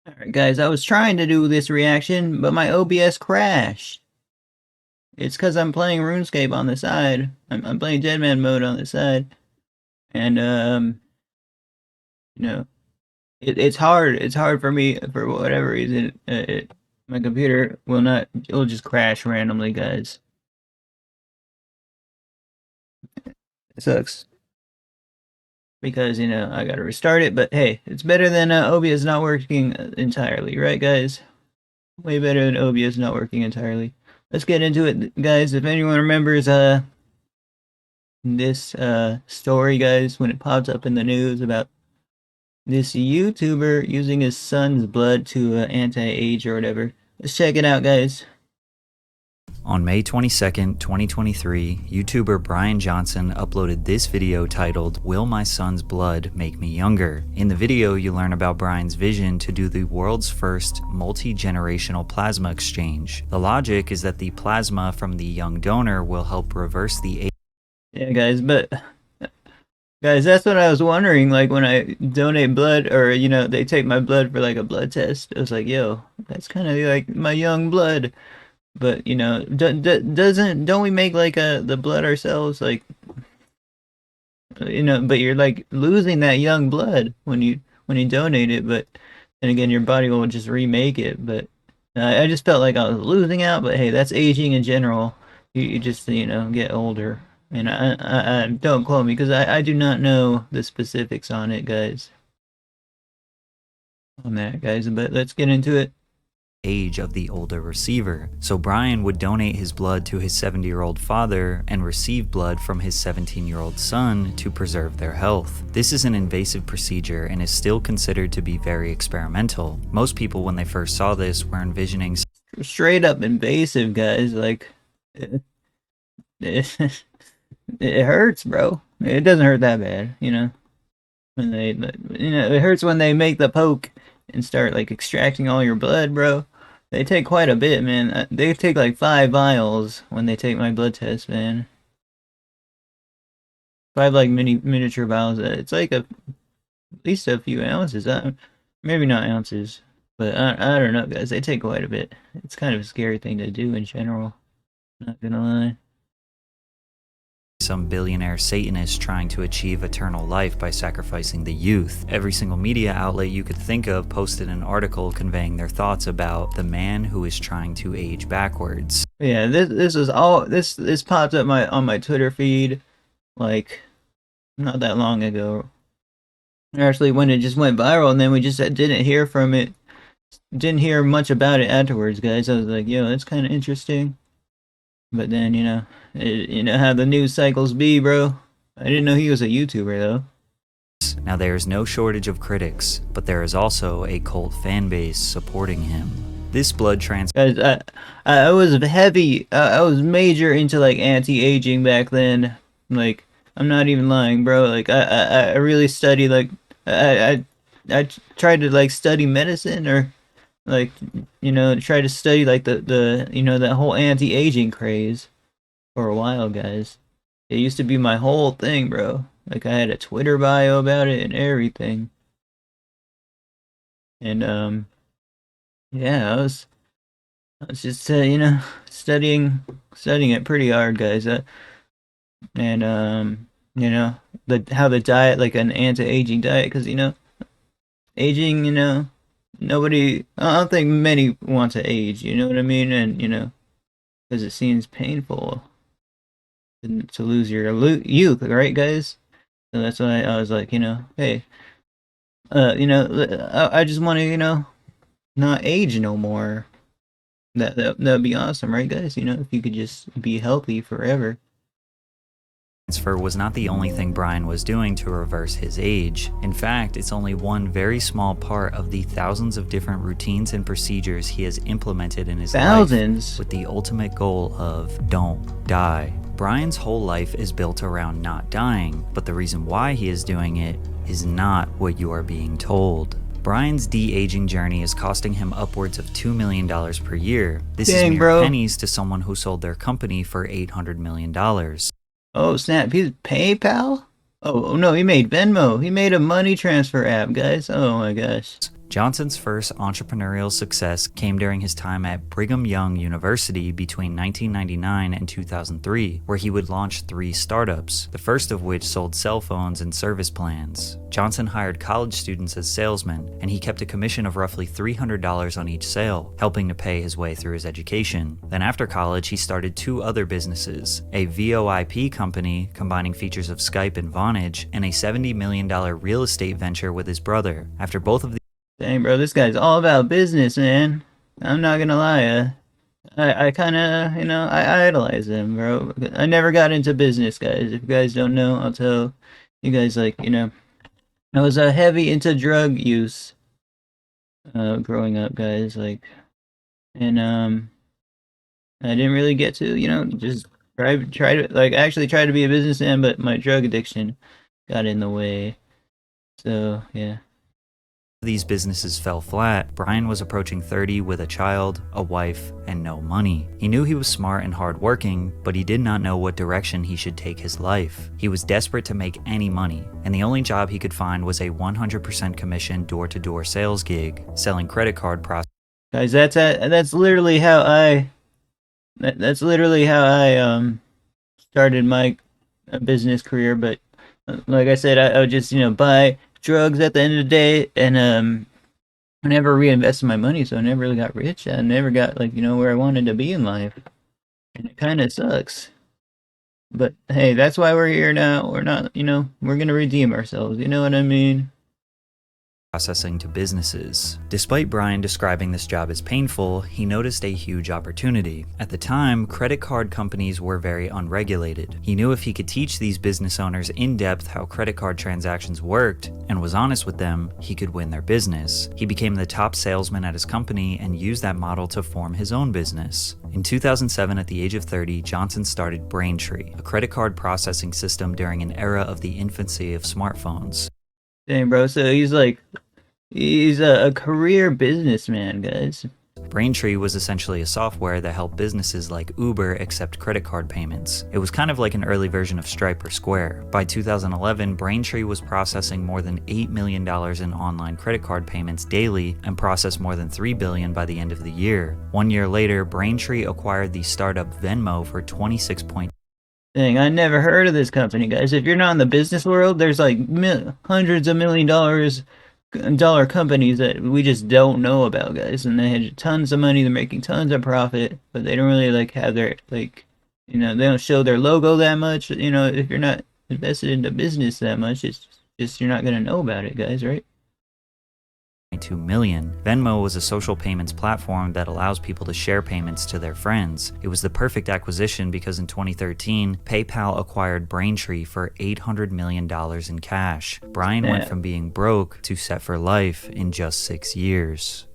Alright guys, I was trying to do this reaction, but my OBS crashed. It's because I'm playing RuneScape on the side. I'm playing Deadman mode on the side. And, you know, it's hard. It's hard for me, for whatever reason. My computer will not, it'll just crash randomly, guys. It sucks. Because, I gotta restart it, but hey, it's better than OBS not working entirely, right guys? Way better than OBS not working entirely. Let's get into it, guys. If anyone remembers this story, guys, when it pops up in the news about this YouTuber using his son's blood to anti-age or whatever. Let's check it out, guys. On May 22nd, 2023, YouTuber Brian Johnson uploaded this video titled, "Will My Son's Blood Make Me Younger?" In the video, you learn about Brian's vision to do the world's first multi-generational plasma exchange. The logic is that the plasma from the young donor will help reverse the age. Yeah, guys, but guys, that's what I was wondering, like when I donate blood, or they take my blood for like a blood test. I was like, yo, that's kind of like my young blood. But don't we make like the blood ourselves, like but you're like losing that young blood when you donate it, but then again your body will just remake it. But I just felt like I was losing out. But hey, that's aging in general. You just get older. And I don't quote me because I do not know the specifics on it, guys. On that, guys, but let's get into it. Age of the older receiver. So Brian would donate his blood to his 70-year-old father and receive blood from his 17-year-old son to preserve their health. This is an invasive procedure and is still considered to be very experimental. Most people, when they first saw this, were envisioning straight up invasive, guys. Like it hurts, bro. It doesn't hurt that bad, when they it hurts when they make the poke and start like extracting all your blood, bro. They take quite a bit, man. They take like 5 vials when they take my blood test, man. 5 like miniature vials. It's like at least a few ounces. Maybe not ounces, but I don't know, guys. They take quite a bit. It's kind of a scary thing to do in general. Not gonna lie. Some billionaire Satanists trying to achieve eternal life by sacrificing the youth. Every single media outlet you could think of posted an article conveying their thoughts about the man who is trying to age backwards. Yeah, this is all this popped up on my Twitter feed like not that long ago. Actually, when it just went viral, and then we just didn't hear from it. Didn't hear much about it afterwards, guys. I was like, yo, that's kind of interesting. But then, you know how the news cycles be, bro. I didn't know he was a YouTuber, though. Now, there is no shortage of critics, but there is also a cult fan base supporting him. This blood Guys, I was heavy. I was major into like anti-aging back then. Like, I'm not even lying, bro. Like, I really studied. Like, I tried to like study medicine, or like try to study like the that whole anti-aging craze for a while, guys. It used to be my whole thing, bro. Like, I had a Twitter bio about it and everything. And yeah, I was just studying it pretty hard, guys. And how the diet, like an anti-aging diet, because aging, nobody, I don't think many want to age, you know what I mean? And because it seems painful to lose your youth, right, guys? So that's why I was like, hey, I just want to, not age no more. That'd be awesome, right, guys? If you could just be healthy forever. Transfer was not the only thing Brian was doing to reverse his age. In fact, it's only one very small part of the thousands of different routines and procedures he has implemented in his life with the ultimate goal of don't die. Brian's whole life is built around not dying, but the reason why he is doing it is not what you are being told. Brian's de-aging journey is costing him upwards of $2 million per year. This is mere pennies to someone who sold their company for $800 million. Oh snap, he's PayPal? Oh no, he made Venmo. He made a money transfer app, guys. Oh my gosh. Johnson's first entrepreneurial success came during his time at Brigham Young University between 1999 and 2003, where he would launch 3 startups, the first of which sold cell phones and service plans. Johnson hired college students as salesmen, and he kept a commission of roughly $300 on each sale, helping to pay his way through his education. Then after college, he started 2 other businesses, a VoIP company combining features of Skype and Vonage, and a $70 million real estate venture with his brother. After both of Dang, bro, this guy's all about business, man. I'm not gonna lie, I kind of, I idolize him, bro. I never got into business, guys. If you guys don't know, I'll tell you guys, like, I was heavy into drug use growing up, guys, like, and I didn't really get to, just try to, like, actually try to be a businessman, but my drug addiction got in the way. So, yeah. these businesses fell flat, Brian was approaching 30 with a child, a wife, and no money. He knew he was smart and hardworking, but he did not know what direction he should take his life. He was desperate to make any money, and the only job he could find was a 100% commission door-to-door sales gig, selling credit card processing. Guys, that's literally how that's literally how I started my business career. But like I said, I would just buy drugs at the end of the day, and I never reinvested my money, so I never really got rich. I never got like where I wanted to be in life, and it kind of sucks. But hey, that's why we're here now. We're not, we're gonna redeem ourselves. You know what I mean? Processing to businesses. Despite Brian describing this job as painful, he noticed a huge opportunity. At the time, credit card companies were very unregulated. He knew if he could teach these business owners in depth how credit card transactions worked and was honest with them, he could win their business. He became the top salesman at his company and used that model to form his own business. In 2007, at the age of 30, Johnson started Braintree, a credit card processing system during an era of the infancy of smartphones. Dang, bro. So he's a career businessman, guys. Braintree was essentially a software that helped businesses like Uber accept credit card payments. It was kind of like an early version of Stripe or Square. By 2011, Braintree was processing more than $8 million in online credit card payments daily and processed more than $3 billion by the end of the year. 1 year later, Braintree acquired the startup Venmo for $26. Dang, I never heard of this company, guys. If you're not in the business world, there's like hundreds of $1 million companies that we just don't know about, guys. And they had tons of money, they're making tons of profit, but they don't really like have their they don't show their logo that much. If you're not invested into business that much, it's just you're not gonna know about it, guys, right? 2 million. Venmo was a social payments platform that allows people to share payments to their friends. It was the perfect acquisition because in 2013, PayPal acquired Braintree for $800 million in cash. Brian went from being broke to set for life in just 6 years.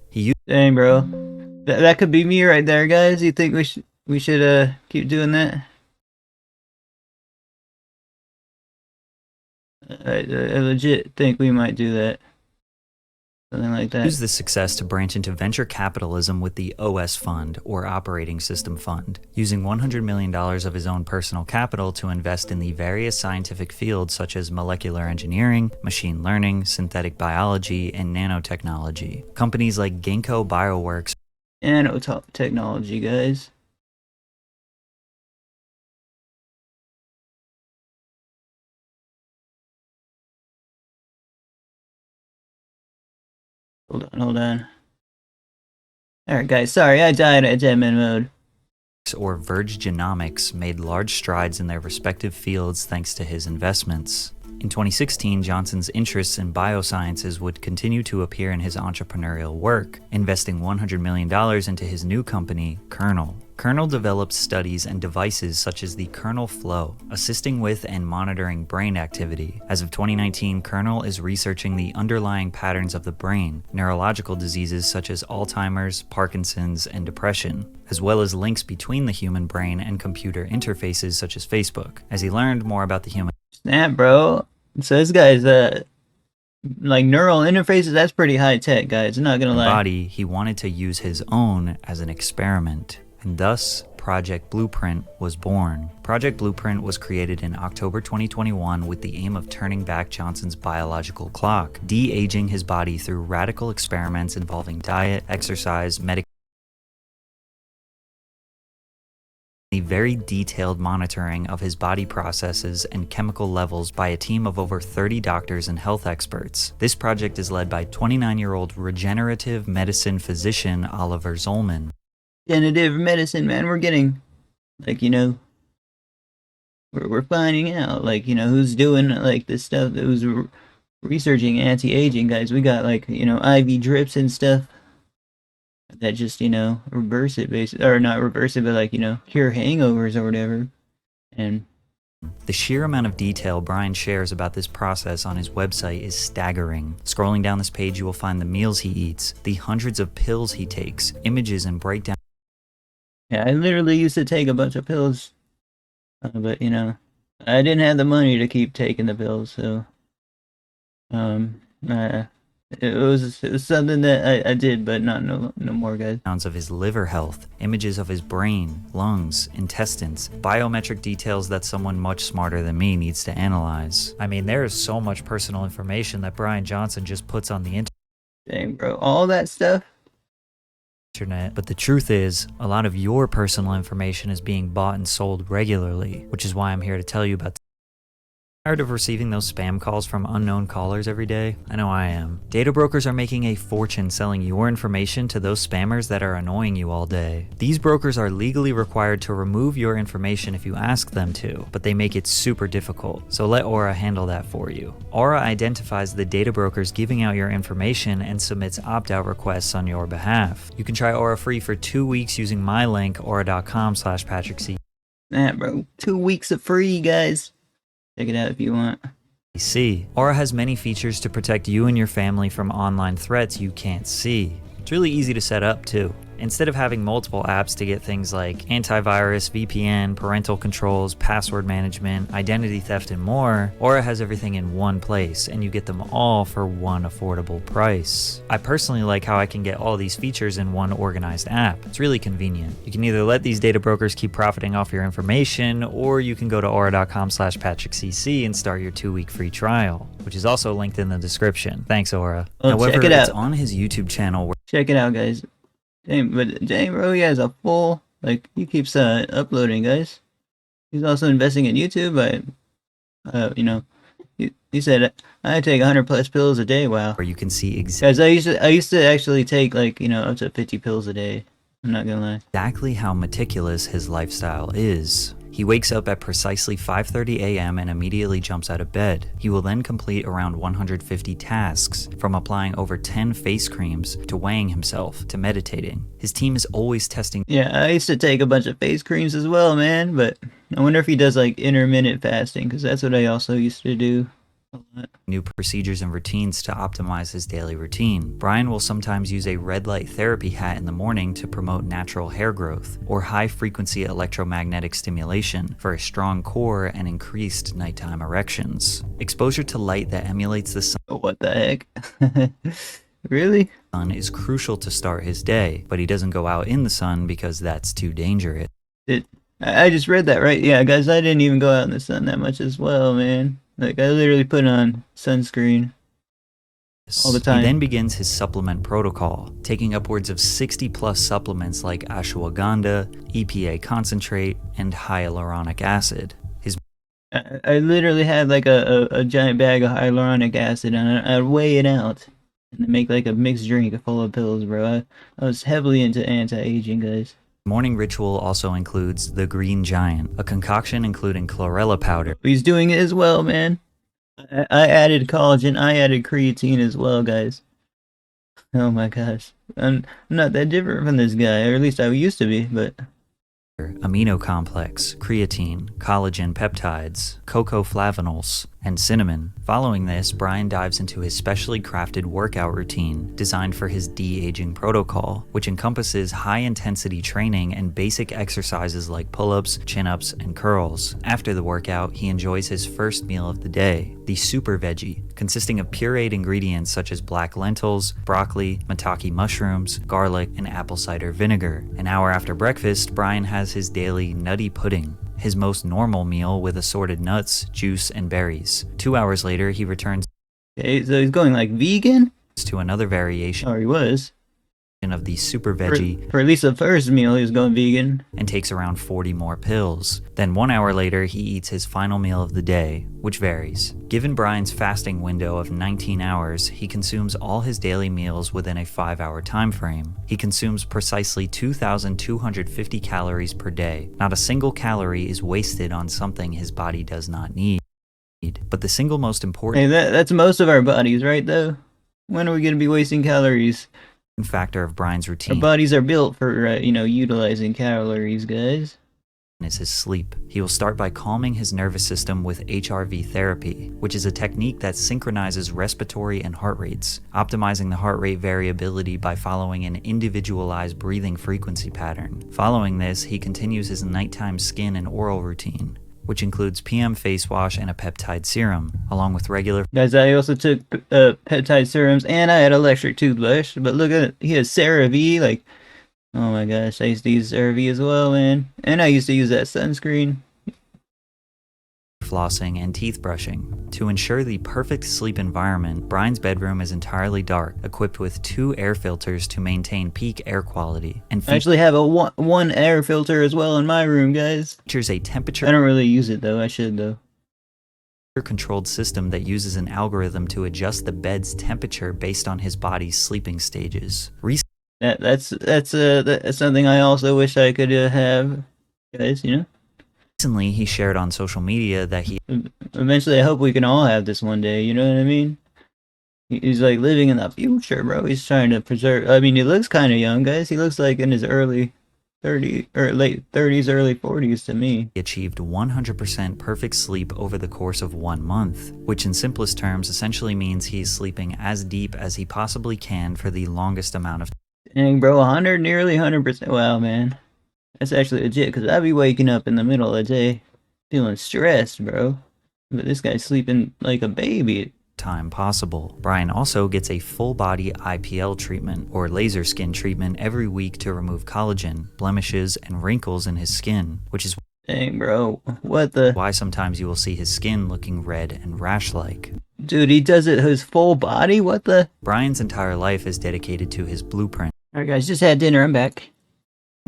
Dang, bro. That could be me right there, guys. You think we should keep doing that? I legit think we might do that. Something like that. Used this success to branch into venture capitalism with the OS Fund, or Operating System Fund, using $100 million of his own personal capital to invest in the various scientific fields such as molecular engineering, machine learning, synthetic biology, and nanotechnology. Companies like Ginkgo Bioworks. Nanotechnology, guys. Hold on. Alright, guys, sorry, I died at admin mode. Or Verge Genomics made large strides in their respective fields thanks to his investments. In 2016, Johnson's interests in biosciences would continue to appear in his entrepreneurial work, investing $100 million into his new company, Kernel. Kernel develops studies and devices such as the Kernel Flow, assisting with and monitoring brain activity. As of 2019, Kernel is researching the underlying patterns of the brain, neurological diseases such as Alzheimer's, Parkinson's, and depression, as well as links between the human brain and computer interfaces such as Facebook. As he learned more about the human Snap, bro. So this guy's like neural interfaces, that's pretty high tech, guys. I'm not gonna lie. body, he wanted to use his own as an experiment, and thus Project Blueprint was born. Project Blueprint was created in October 2021 with the aim of turning back Johnson's biological clock, de-aging his body through radical experiments involving diet, exercise, medication, the very detailed monitoring of his body processes and chemical levels by a team of over 30 doctors and health experts. This project is led by 29-year-old regenerative medicine physician Oliver Zollman. Regenerative medicine, man, we're getting, like, we're finding out, like, who's doing, like, this stuff, who's researching anti-aging, guys. We got, like, IV drips and stuff that just, reverse it, basically, or not reverse it, but, like, cure hangovers or whatever. And the sheer amount of detail Brian shares about this process on his website is staggering. Scrolling down this page, you will find the meals he eats, the hundreds of pills he takes, images and breakdown. yeah, I literally used to take a bunch of pills, but, I didn't have the money to keep taking the pills, so, it was something that I did, but not no more, guys. Of his liver health, images of his brain, lungs, intestines, biometric details that someone much smarter than me needs to analyze. I mean, there is so much personal information that Brian Johnson just puts on the internet. Dang, bro, all that stuff? But the truth is, a lot of your personal information is being bought and sold regularly, which is why I'm here to tell you about. Tired of receiving those spam calls from unknown callers every day? I know I am. Data brokers are making a fortune selling your information to those spammers that are annoying you all day. These brokers are legally required to remove your information if you ask them to, but they make it super difficult, so let Aura handle that for you. Aura identifies the data brokers giving out your information and submits opt-out requests on your behalf. You can try Aura free for 2 weeks using my link, aura.com/PatrickC. Nah, bro, 2 weeks of free, guys. Check it out if you want. Aura has many features to protect you and your family from online threats you can't see. It's really easy to set up too. Instead of having multiple apps to get things like antivirus, VPN, parental controls, password management, identity theft, and more, Aura has everything in one place, and you get them all for one affordable price. I personally like how I can get all these features in one organized app. It's really convenient. You can either let these data brokers keep profiting off your information, or you can go to aura.com/PatrickCC and start your 2-week free trial, which is also linked in the description. Thanks, Aura. Well, However, check it out. it's on his YouTube channel where Check it out, guys. Dang, bro, he has a full, like, he keeps uploading, guys. He's also investing in YouTube, but, he said, I take 100 plus pills a day, wow. you can see Guys, I used to actually take, like, up to 50 pills a day. I'm not gonna lie. exactly how meticulous his lifestyle is. He wakes up at precisely 5:30 a.m. and immediately jumps out of bed. He will then complete around 150 tasks, from applying over 10 face creams, to weighing himself, to meditating. His team is always testing. Yeah, I used to take a bunch of face creams as well, man, but I wonder if he does, like, intermittent fasting, because that's what I also used to do. New procedures and routines to optimize his daily routine. Brian will sometimes use a red light therapy hat in the morning to promote natural hair growth, or high frequency electromagnetic stimulation for a strong core and increased nighttime erections. Exposure to light that emulates the sun. What the heck? Really? Is crucial to start his day, but he doesn't go out in the sun because that's too dangerous. I just read that, right? Yeah, guys, I didn't even go out in the sun that much as well, man. Like, I literally put on sunscreen all the time. He then begins his supplement protocol, taking upwards of 60 plus supplements like ashwagandha, EPA concentrate, and hyaluronic acid. I literally had like a giant bag of hyaluronic acid, and I'd weigh it out and then make like a mixed drink full of pills, bro. I was heavily into anti-aging, guys. Morning ritual also includes the Green Giant, a concoction including chlorella powder. He's doing it as well, man. I added collagen, I added creatine as well, guys. Oh my gosh. I'm not that different from this guy, or at least I used to be, but... amino complex, creatine, collagen peptides, cocoflavanols, and cinnamon. Following this, Brian dives into his specially crafted workout routine designed for his de-aging protocol, which encompasses high-intensity training and basic exercises like pull-ups, chin-ups, and curls. After the workout, he enjoys his first meal of the day, the Super Veggie, consisting of pureed ingredients such as black lentils, broccoli, maitake mushrooms, garlic, and apple cider vinegar. An hour after breakfast, Brian has his daily nutty pudding, his most normal meal with assorted nuts, juice, and berries. 2 hours later, he returns Okay, so he's going like vegan? to another variation Or he was. of the Super Veggie For at least the first meal, he was going vegan. and takes around 40 more pills. Then 1 hour later, he eats his final meal of the day, which varies. Given Brian's fasting window of 19 hours, he consumes all his daily meals within a 5-hour time frame. He consumes precisely 2,250 calories per day. Not a single calorie is wasted on something his body does not need. But the single most important Hey, that's most of our bodies, right, though? When are we going to be wasting calories? factor of Brian's Our routine bodies are built for, utilizing calories, guys. is his sleep. He will start by calming his nervous system with HRV therapy, which is a technique that synchronizes respiratory and heart rates, optimizing the heart rate variability by following an individualized breathing frequency pattern. Following this, he continues his nighttime skin and oral routine, which includes PM face wash and a peptide serum, along with regular Guys, I also took peptide serums and I had electric toothbrush. But look at it. He has CeraVe. Like, oh my gosh, I used to use CeraVe as well, man. And I used to use that sunscreen. flossing and teeth brushing. To ensure the perfect sleep environment, Brian's bedroom is entirely dark, equipped with 2 air filters to maintain peak air quality, and I actually have a one air filter as well in my room, guys. features a I temperature don't really use it though. I should though. controlled system that uses an algorithm to adjust the bed's temperature based on his body's sleeping stages. That's something I also wish I could have, guys. Recently, he shared on social media that he Eventually, I hope we can all have this one day. You know what I mean? He's like living in the future, bro. He's trying to preserve. I mean, he looks kind of young, guys. He looks like in his early 30s or late 30s, early 40s to me. achieved 100% perfect sleep over the course of 1 month, which in simplest terms essentially means he's sleeping as deep as he possibly can for the longest amount of Dang, bro, 100, nearly 100%. Wow, man. That's actually legit, because I'd be waking up in the middle of the day feeling stressed, bro. But this guy's sleeping like a baby. time possible. Brian also gets a full body IPL treatment, or laser skin treatment, every week to remove collagen, blemishes, and wrinkles in his skin, which is Dang, bro. What the? why sometimes you will see his skin looking red and rash-like. Dude, he does it his full body? What the? Brian's entire life is dedicated to his blueprint. Alright, guys, just had dinner. I'm back.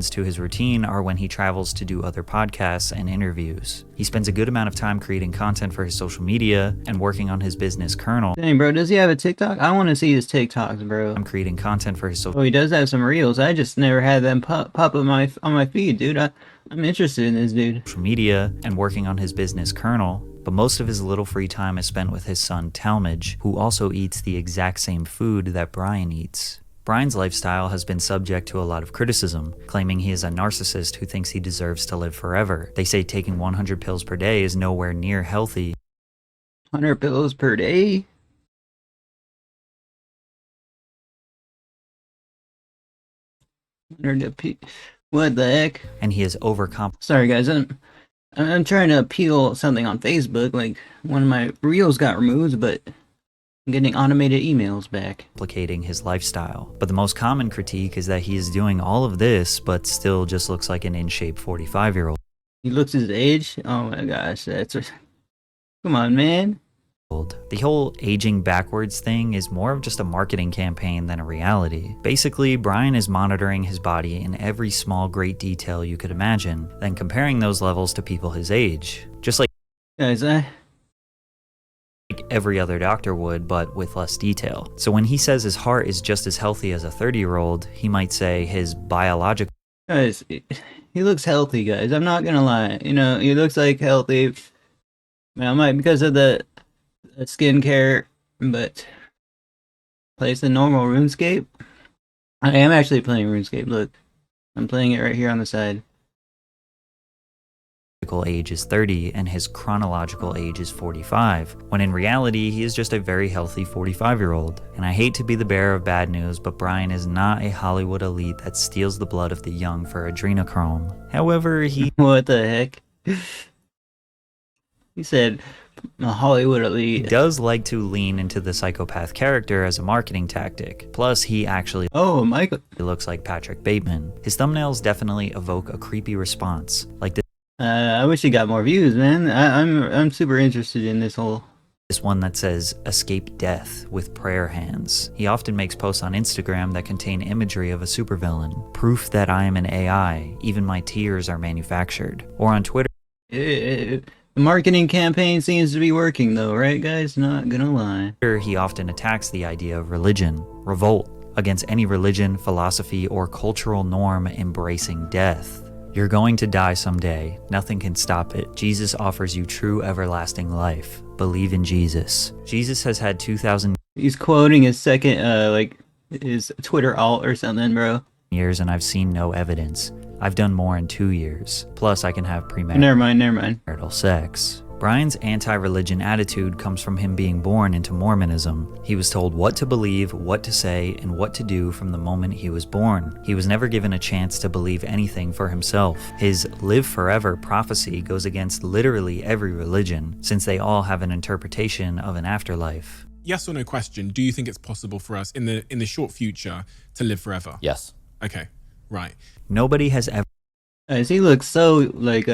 To his routine are when he travels to do other podcasts and interviews. He spends a good amount of time creating content for his social media and working on his business kernel. Dang, bro, does he have a TikTok? I want to see his TikToks, bro. I'm creating content for his social Oh, he does have some reels. I just never had them pop up on my feed, dude. I'm interested in this dude. media and working on his business kernel, but most of his little free time is spent with his son Talmadge, who also eats the exact same food that Brian eats. Brian's lifestyle has been subject to a lot of criticism, claiming he is a narcissist who thinks he deserves to live forever. They say taking 100 pills per day is nowhere near healthy. 100 pills per day? What the heck? And he is overcompensating. Sorry, guys. I'm trying to appeal something on Facebook. Like, one of my reels got removed, but I'm getting automated emails back. His lifestyle. But the most common critique is that he is doing all of this, but still just looks like an in-shape 45-year-old. He looks his age? Oh my gosh, come on, man. The whole aging backwards thing is more of just a marketing campaign than a reality. Basically, Brian is monitoring his body in every small great detail you could imagine, then comparing those levels to people his age. Just like Guys, every other doctor would, but with less detail. So when he says his heart is just as healthy as a 30-year-old, he might say his biological guys, he looks healthy, guys. I'm not gonna lie. He looks like healthy. I might because of the skincare, but plays the normal RuneScape. I am actually playing RuneScape. Look, I'm playing it right here on the side. biological age is 30 and his chronological age is 45, when in reality he is just a very healthy 45-year-old. And I hate to be the bearer of bad news, but Brian is not a Hollywood elite that steals the blood of the young for adrenochrome. However, he What the heck? He said a Hollywood elite. does like to lean into the psychopath character as a marketing tactic. Plus, he actually Oh, Michael. looks like Patrick Bateman. His thumbnails definitely evoke a creepy response, like I wish he got more views, man. I'm super interested in this whole. this one that says, "Escape death with prayer hands." He often makes posts on Instagram that contain imagery of a supervillain, proof that I am an AI, even my tears are manufactured. Or on Twitter, The marketing campaign seems to be working, though, right, guys? Not gonna lie. he often attacks the idea of religion, revolt against any religion, philosophy, or cultural norm embracing death. You're going to die someday. Nothing can stop it. Jesus offers you true everlasting life. Believe in Jesus. Jesus has had 2,000 He's quoting his second, his Twitter alt or something, bro. years and I've seen no evidence. I've done more in 2 years. Plus, I can have premarital Never mind. sex. Brian's anti-religion attitude comes from him being born into Mormonism. He was told what to believe, what to say, and what to do from the moment he was born. He was never given a chance to believe anything for himself. His live forever prophecy goes against literally every religion, since they all have an interpretation of an afterlife. Yes or no question, do you think it's possible for us in the short future to live forever? Yes. Okay, right. Nobody has ever He looks so like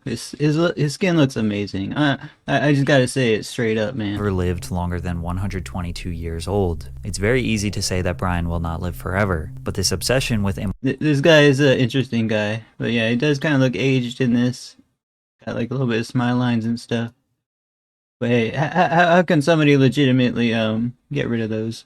his skin looks amazing. I just gotta say it straight up, man. lived longer than 122 years old. It's very easy to say that Brian will not live forever, but this obsession with This guy is an interesting guy, but yeah, he does kind of look aged in this. Got like a little bit of smile lines and stuff. But hey, how can somebody legitimately get rid of those?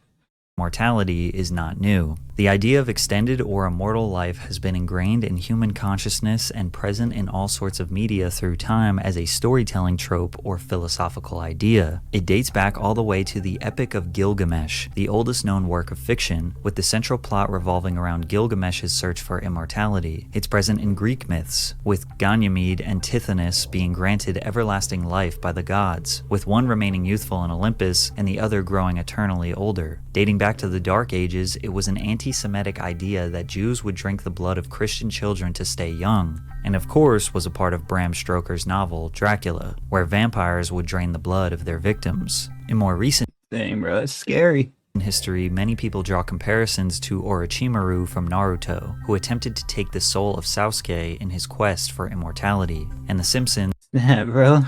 immortality is not new. The idea of extended or immortal life has been ingrained in human consciousness and present in all sorts of media through time as a storytelling trope or philosophical idea. It dates back all the way to the Epic of Gilgamesh, the oldest known work of fiction, with the central plot revolving around Gilgamesh's search for immortality. It's present in Greek myths, with Ganymede and Tithonus being granted everlasting life by the gods, with one remaining youthful in Olympus and the other growing eternally older. Dating back to the Dark Ages, it was an anti-Semitic idea that Jews would drink the blood of Christian children to stay young, and of course was a part of Bram Stoker's novel Dracula, where vampires would drain the blood of their victims. In more recent Dang, bro, it's scary. history, many people draw comparisons to Orochimaru from Naruto, who attempted to take the soul of Sasuke in his quest for immortality, and The Simpsons, Yeah, bro.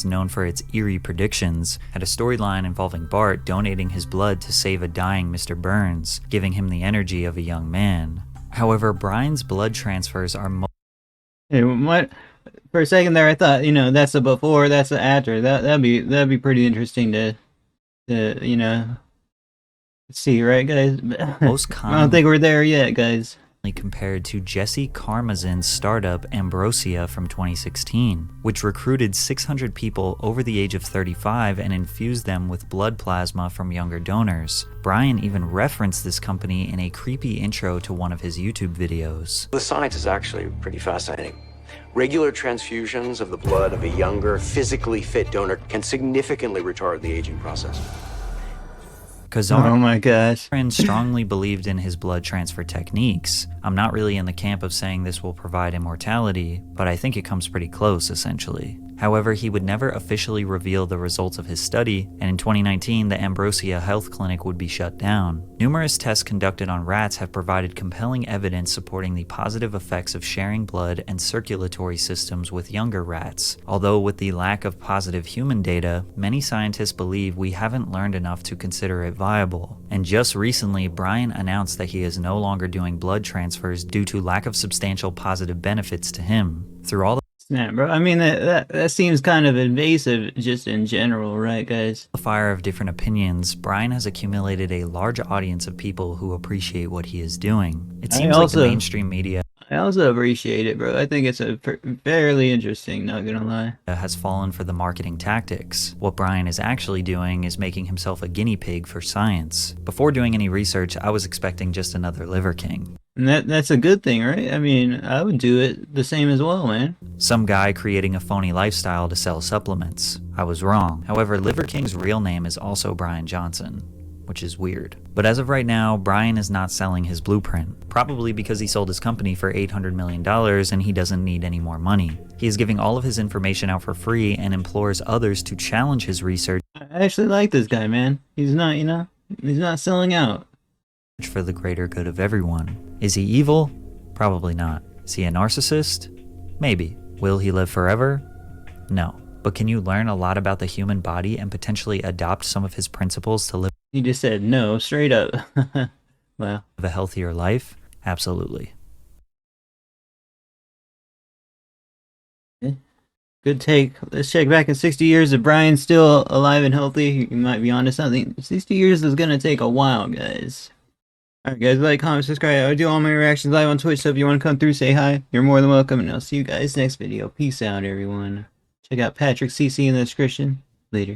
known for its eerie predictions, had a storyline involving Bart donating his blood to save a dying Mr. Burns, giving him the energy of a young man. However, Brian's blood transfers are Hey, what? For a second there, I thought, that's the before, that's the after. That'd be pretty interesting to see, right, guys? most I don't commonly think we're there yet, guys. compared to Jesse Karmazin's startup Ambrosia from 2016, which recruited 600 people over the age of 35 and infused them with blood plasma from younger donors. Brian even referenced this company in a creepy intro to one of his YouTube videos. The science is actually pretty fascinating. Regular transfusions of the blood of a younger, physically fit donor can significantly retard the aging process. Oh my gosh. Kazarin strongly believed in his blood transfer techniques. I'm not really in the camp of saying this will provide immortality, but I think it comes pretty close, essentially. However, he would never officially reveal the results of his study, and in 2019, the Ambrosia Health Clinic would be shut down. Numerous tests conducted on rats have provided compelling evidence supporting the positive effects of sharing blood and circulatory systems with younger rats. Although with the lack of positive human data, many scientists believe we haven't learned enough to consider it viable. And just recently, Brian announced that he is no longer doing blood transfers due to lack of substantial positive benefits to him. Through all Yeah, bro. I mean, that seems kind of invasive just in general, right, guys? the fire of different opinions, Brian has accumulated a large audience of people who appreciate what he is doing. It I seems like the also- mainstream media I also appreciate it, bro. I think it's fairly interesting, not gonna lie. has fallen for the marketing tactics. What Brian is actually doing is making himself a guinea pig for science. Before doing any research, I was expecting just another Liver King. And that's a good thing, right? I mean, I would do it the same as well, man. Some guy creating a phony lifestyle to sell supplements. I was wrong. However, Liver King's real name is also Brian Johnson, which is weird. But as of right now, Brian is not selling his blueprint, probably because he sold his company for $800 million and he doesn't need any more money. He is giving all of his information out for free and implores others to challenge his research I actually like this guy, man. He's not, you know, he's not selling out. for the greater good of everyone. Is he evil? Probably not. Is he a narcissist? Maybe. Will he live forever? No. But can you learn a lot about the human body and potentially adopt some of his principles to live He just said no, straight up. Wow. a healthier life? Absolutely. Good take. Let's check back in 60 years. If Brian's still alive and healthy, he might be onto something. 60 years is gonna take a while, guys. Alright, guys, like, comment, subscribe. I do all my reactions live on Twitch, so if you want to come through, say hi. You're more than welcome, and I'll see you guys next video. Peace out, everyone. Check out Patrick CC in the description. Later.